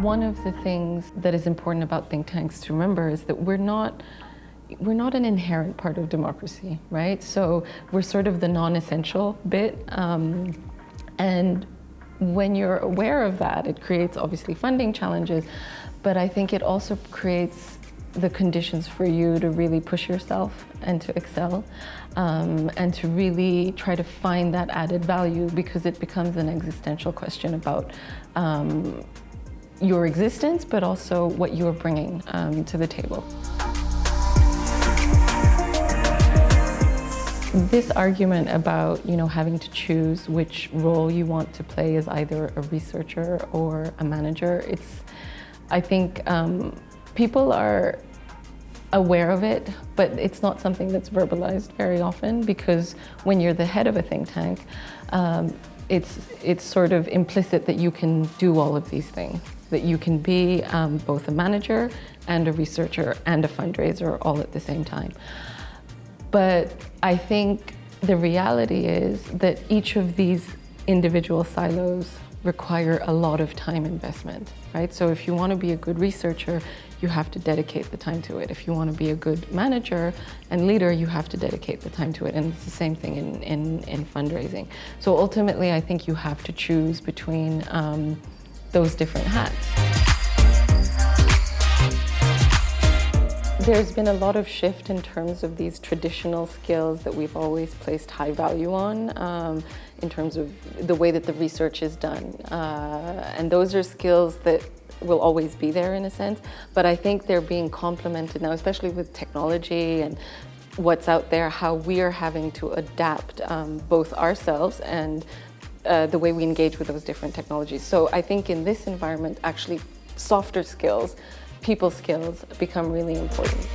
One of the things that is important about think tanks to remember is that we're not an inherent part of democracy, right? So we're sort of the non-essential bit. And when you're aware of that, it creates obviously funding challenges, but I think it also creates the conditions for you to really push yourself and to excel, and to really try to find that added value, because it becomes an existential question about your existence, but also what you're bringing to the table. This argument about, having to choose which role you want to play as either a researcher or a manager, I think people are aware of it, but it's not something that's verbalized very often, because when you're the head of a think tank, it's sort of implicit that you can do all of these things, that you can be both a manager and a researcher and a fundraiser all at the same time. But I think the reality is that each of these individual silos require a lot of time investment, right? So if you want to be a good researcher, you have to dedicate the time to it. If you want to be a good manager and leader, you have to dedicate the time to it. And it's the same thing in fundraising. So ultimately, I think you have to choose between those different hats. There's been a lot of shift in terms of these traditional skills that we've always placed high value on, in terms of the way that the research is done. And those are skills that will always be there in a sense, but I think they're being complemented now, especially with technology and what's out there, how we are having to adapt both ourselves and the way we engage with those different technologies. So I think in this environment, actually, softer skills, people skills become really important.